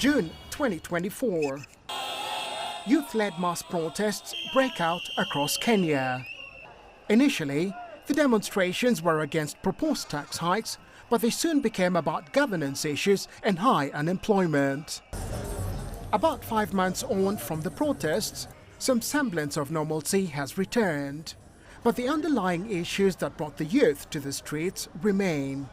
June 2024. Youth-led mass protests break out across Kenya. Initially, the demonstrations were against proposed tax hikes, but they soon became about governance issues and high unemployment. About 5 months on from the protests, some semblance of normalcy has returned. But the underlying issues that brought the youth to the streets remain.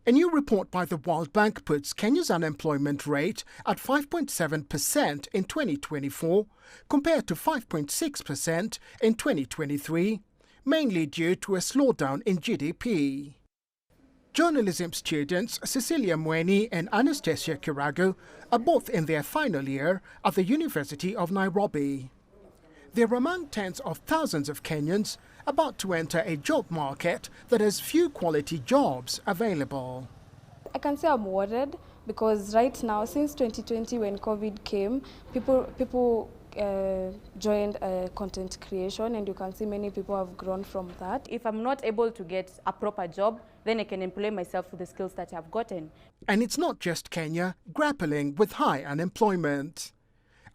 A new report by the World Bank puts Kenya's unemployment rate at 5.7% in 2024 compared to 5.6% in 2023, mainly due to a slowdown in GDP. Journalism students Cecilia Mweni and Anastasia Kirago are both in their final year at the University of Nairobi. They're among tens of thousands of Kenyans about to enter a job market that has few quality jobs available. I can say I'm worried because right now, since 2020 when COVID came, people joined content creation, and you can see many people have grown from that. If I'm not able to get a proper job, then I can employ myself with the skills that I've gotten. And it's not just Kenya grappling with high unemployment.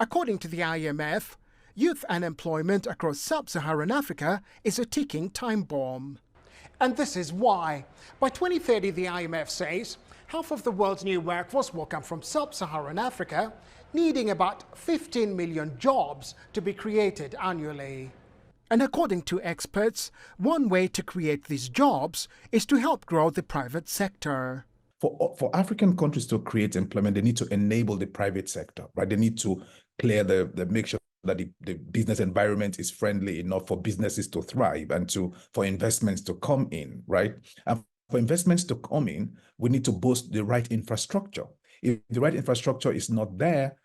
According to the IMF, youth unemployment across Sub-Saharan Africa is a ticking time bomb. And this is why. By 2030, the IMF says, half of the world's new workforce will come from Sub-Saharan Africa, needing about 15 million jobs to be created annually. And according to experts, one way to create these jobs is to help grow the private sector. For African countries to create employment, they need to enable the private sector, right? They need to clear make sure that the business environment is friendly enough for businesses to thrive and for investments to come in, right? And for investments to come in, we need to boost the right infrastructure. If the right infrastructure is not there,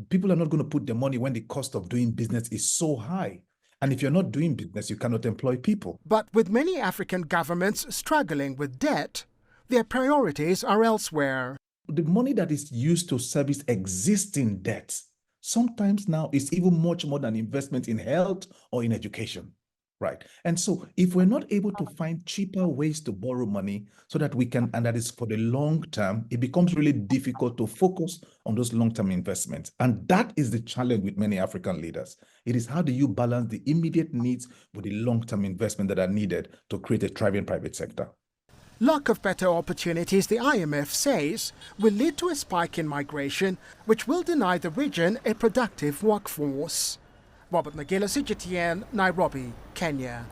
people are not going to put their money when the cost of doing business is so high. And if you're not doing business, you cannot employ people. But with many African governments struggling with debt, their priorities are elsewhere. The money that is used to service existing debts sometimes now is even much more than investment in health or in education, right? And so if we're not able to find cheaper ways to borrow money so that we can, and that is for the long term, it becomes really difficult to focus on those long-term investments. And that is the challenge with many African leaders. It is how do you balance the immediate needs with the long-term investment that are needed to create a thriving private sector. Lack of better opportunities, the IMF says, will lead to a spike in migration, which will deny the region a productive workforce. Robert Magila, CGTN, Nairobi, Kenya.